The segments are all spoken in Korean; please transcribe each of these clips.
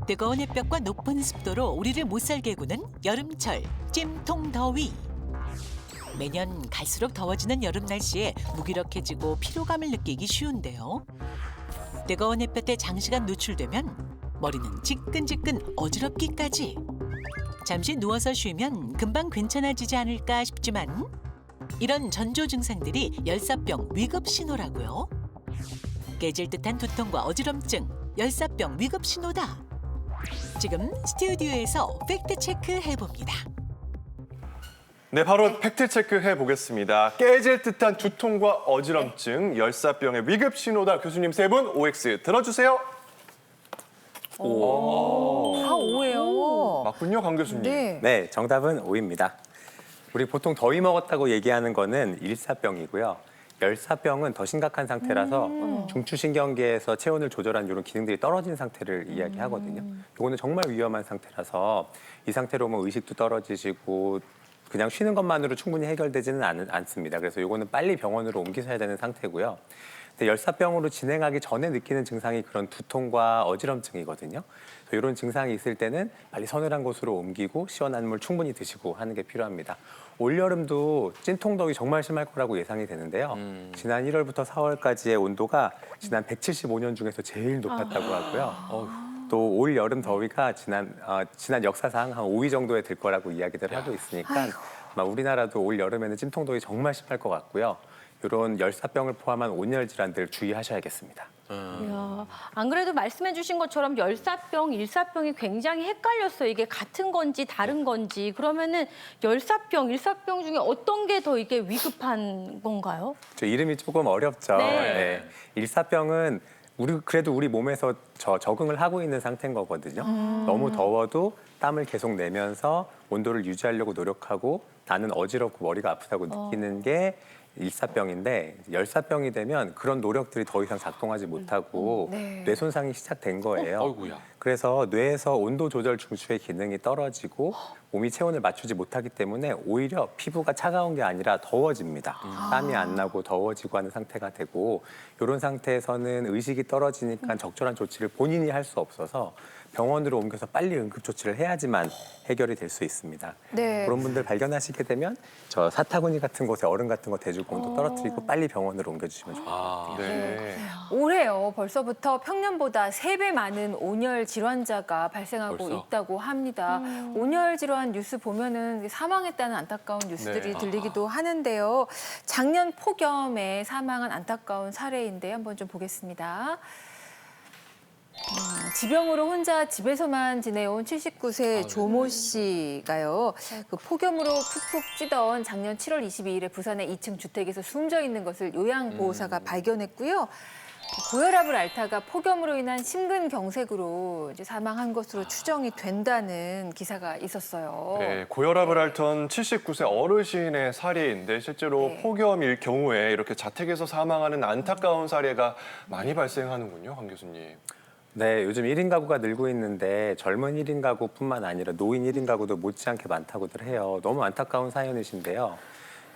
뜨거운 햇볕과 높은 습도로 우리를 못살게 구는 여름철 찜통 더위. 매년 갈수록 더워지는 여름 날씨에 무기력해지고 피로감을 느끼기 쉬운데요. 뜨거운 햇볕에 장시간 노출되면 머리는 지끈지끈 어지럽기까지. 잠시 누워서 쉬면 금방 괜찮아지지 않을까 싶지만 이런 전조 증상들이 열사병 위급 신호라고요. 깨질 듯한 두통과 어지럼증, 열사병 위급 신호다. 지금 스튜디오에서 팩트 체크 해봅니다. 네, 바로 팩트 체크 해보겠습니다. 깨질 듯한 두통과 어지럼증, 열사병의 위급 신호다. 교수님 세 분 OX 들어주세요. 다 오예요. 맞군요, 강 교수님. 네. 네, 정답은 O입니다. 우리 보통 더위 먹었다고 얘기하는 거는 일사병이고요. 열사병은 더 심각한 상태라서 중추신경계에서 체온을 조절한 이런 기능들이 떨어진 상태를 이야기하거든요. 이거는 정말 위험한 상태라서 이 상태로 오면 의식도 떨어지시고 그냥 쉬는 것만으로 충분히 해결되지는 않습니다. 그래서 이거는 빨리 병원으로 옮기셔야 되는 상태고요. 근데 열사병으로 진행하기 전에 느끼는 증상이 그런 두통과 어지럼증이거든요. 이런 증상이 있을 때는 빨리 서늘한 곳으로 옮기고 시원한 물 충분히 드시고 하는 게 필요합니다. 올여름도 찐통더위 정말 심할 거라고 예상이 되는데요. 지난 1월부터 4월까지의 온도가 지난 175년 중에서 제일 높았다고 하고요. 또 올 여름 더위가 지난 역사상 한 5위 정도에 들 거라고 이야기들 하고 있으니까 아마 우리나라도 올 여름에는 찜통더위 정말 심할 것 같고요. 이런 열사병을 포함한 온열 질환들 주의하셔야겠습니다. 이야, 안 그래도 말씀해 주신 것처럼 열사병, 일사병이 굉장히 헷갈렸어요. 이게 같은 건지 다른 건지. 그러면은 열사병, 일사병 중에 어떤 게 더 이게 위급한 건가요? 저 이름이 조금 어렵죠. 네. 네. 일사병은 그래도 우리 몸에서 적응을 하고 있는 상태인 거거든요. 너무 더워도 땀을 계속 내면서 온도를 유지하려고 노력하고 나는 어지럽고 머리가 아프다고 느끼는 게 일사병인데 열사병이 되면 그런 노력들이 더 이상 작동하지 못하고 뇌 손상이 시작된 거예요. 어이구야. 그래서 뇌에서 온도 조절 중추의 기능이 떨어지고 몸이 체온을 맞추지 못하기 때문에 오히려 피부가 차가운 게 아니라 더워집니다. 땀이 안 나고 더워지고 하는 상태가 되고 이런 상태에서는 의식이 떨어지니까 적절한 조치를 본인이 할 수 없어서 병원으로 옮겨서 빨리 응급 조치를 해야지만 해결이 될 수 있습니다. 네. 그런 분들 발견하시게 되면 저 사타구니 같은 곳에 얼음 같은 거 대주고 온도 떨어뜨리고 빨리 병원으로 옮겨주시면 좋겠습니다. 네. 올해요. 벌써부터 평년보다 3배 많은 온열 질환자가 발생하고 벌써? 있다고 합니다. 온열 질환 뉴스 보면은 사망했다는 안타까운 뉴스들이 네. 들리기도 하는데요. 작년 폭염에 사망한 안타까운 사례인데 한번 좀 보겠습니다. 지병으로 혼자 집에서만 지내온 79세 조모 씨가요. 그 폭염으로 푹푹 찌던 작년 7월 22일에 부산의 2층 주택에서 숨져 있는 것을 요양보호사가 발견했고요. 고혈압을 앓다가 폭염으로 인한 심근경색으로 이제 사망한 것으로 추정이 된다는 기사가 있었어요. 네, 고혈압을 앓던 79세 어르신의 사례인데 실제로 네. 폭염일 경우에 이렇게 자택에서 사망하는 안타까운 사례가 많이 발생하는군요, 강 교수님. 네, 요즘 1인 가구가 늘고 있는데 젊은 1인 가구뿐만 아니라 노인 1인 가구도 못지않게 많다고들 해요. 너무 안타까운 사연이신데요.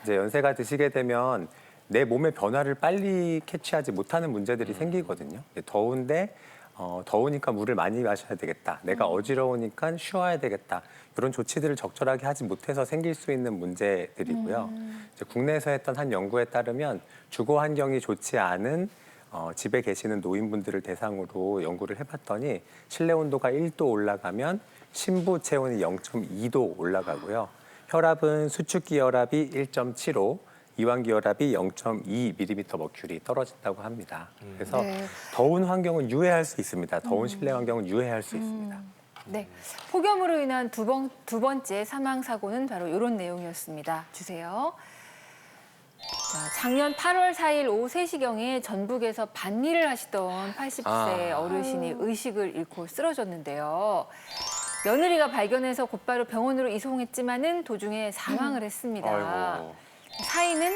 이제 연세가 드시게 되면 내 몸의 변화를 빨리 캐치하지 못하는 문제들이 생기거든요. 더운데 더우니까 물을 많이 마셔야 되겠다. 내가 어지러우니까 쉬어야 되겠다. 이런 조치들을 적절하게 하지 못해서 생길 수 있는 문제들이고요. 이제 국내에서 했던 한 연구에 따르면 주거 환경이 좋지 않은 집에 계시는 노인분들을 대상으로 연구를 해봤더니 실내 온도가 1도 올라가면 심부 체온이 0.2도 올라가고요. 혈압은 수축기 혈압이 1.75, 이완기 혈압이 0.2mm 머큐리 떨어진다고 합니다. 그래서 더운 환경은 유해할 수 있습니다. 더운 실내 환경은 유해할 수 있습니다. 네, 폭염으로 인한 두 번째 사망 사고는 바로 이런 내용이었습니다. 주세요. 자, 작년 8월 4일 오후 3시경에 전북에서 밭일을 하시던 80세 어르신이 의식을 잃고 쓰러졌는데요. 며느리가 발견해서 곧바로 병원으로 이송했지만은 도중에 사망을 했습니다. 아이고. 사인은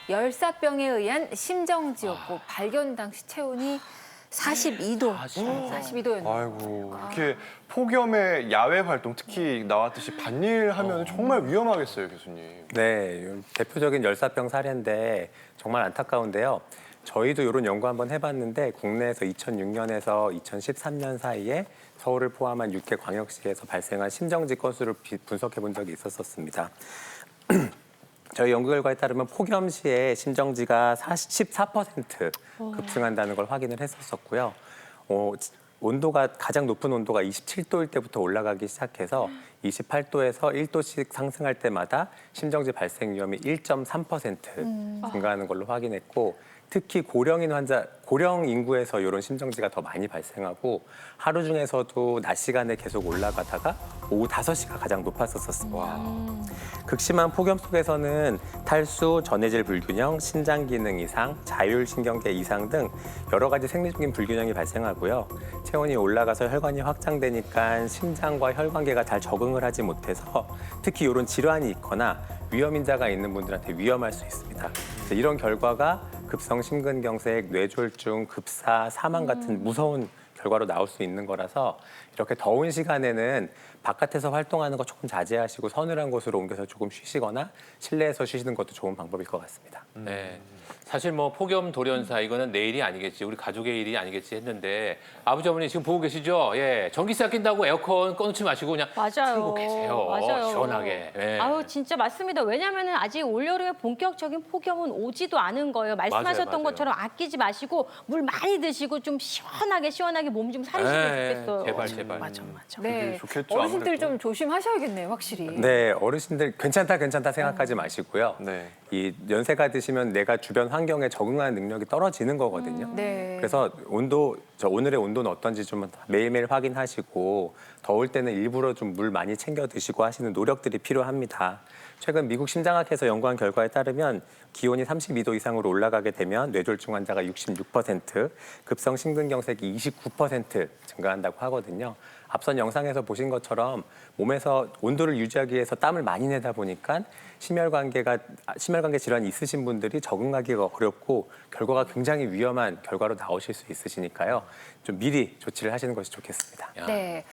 열사병에 의한 심정지였고 발견 당시 체온이 42도, 42도였네요. 아이고, 이렇게 폭염에 야외 활동, 특히 나왔듯이 밭일 하면 정말 위험하겠어요, 교수님. 네, 대표적인 열사병 사례인데 정말 안타까운데요. 저희도 이런 연구 한번 해봤는데 국내에서 2006년에서 2013년 사이에 서울을 포함한 6개 광역시에서 발생한 심정지 건수를 분석해 본 적이 있었습니다. 저희 연구 결과에 따르면 폭염 시에 심정지가 14% 급증한다는 걸 확인을 했었고요. 온도가 가장 높은 온도가 27도일 때부터 올라가기 시작해서 28도에서 1도씩 상승할 때마다 심정지 발생 위험이 1.3% 증가하는 걸로 확인했고 특히 고령 인구에서 이런 심정지가 더 많이 발생하고 하루 중에서도 낮 시간에 계속 올라가다가 오후 5시가 가장 높았었습니다. 극심한 폭염 속에서는 탈수, 전해질 불균형, 신장 기능 이상, 자율신경계 이상 등 여러 가지 생리적인 불균형이 발생하고요. 체온이 올라가서 혈관이 확장되니까 심장과 혈관계가 잘 적응을 하지 못해서 특히 이런 질환이 있거나 위험 인자가 있는 분들한테 위험할 수 있습니다. 이런 결과가 급성 심근경색, 뇌졸중, 급사, 사망 같은 무서운 결과로 나올 수 있는 거라서 이렇게 더운 시간에는 바깥에서 활동하는 거 조금 자제하시고 서늘한 곳으로 옮겨서 조금 쉬시거나 실내에서 쉬시는 것도 좋은 방법일 것 같습니다. 네. 사실 뭐 폭염 돌연사 이거는 내 일이 아니겠지, 우리 가족의 일이 아니겠지 했는데 아버지 어머니 지금 보고 계시죠? 예, 전기세 아낀다고 에어컨 꺼놓지 마시고 그냥 맞아요. 틀고 계세요. 맞아요. 시원하게. 예. 아유 진짜 맞습니다. 왜냐하면 아직 올여름에 본격적인 폭염은 오지도 않은 거예요. 말씀하셨던 맞아요. 것처럼 아끼지 마시고 물 많이 드시고 좀 시원하게 몸 좀 사리시면 좋겠어요. 제발. 네. 좋겠죠, 어르신들 아무래도. 좀 조심하셔야겠네요, 확실히. 네, 어르신들 괜찮다 생각하지 마시고요. 네. 이 연세가 드시면 내가 주변 환경에 적응하는 능력이 떨어지는 거거든요. 네. 그래서 오늘의 온도는 어떤지 좀 매일매일 확인하시고 더울 때는 일부러 좀 물 많이 챙겨 드시고 하시는 노력들이 필요합니다. 최근 미국 심장학회에서 연구한 결과에 따르면 기온이 32도 이상으로 올라가게 되면 뇌졸중 환자가 66%, 급성 심근경색이 29% 증가한다고 하거든요. 앞선 영상에서 보신 것처럼 몸에서 온도를 유지하기 위해서 땀을 많이 내다 보니까 심혈관계 질환이 있으신 분들이 적응하기가 어렵고 결과가 굉장히 위험한 결과로 나오실 수 있으시니까요. 좀 미리 조치를 하시는 것이 좋겠습니다. 네.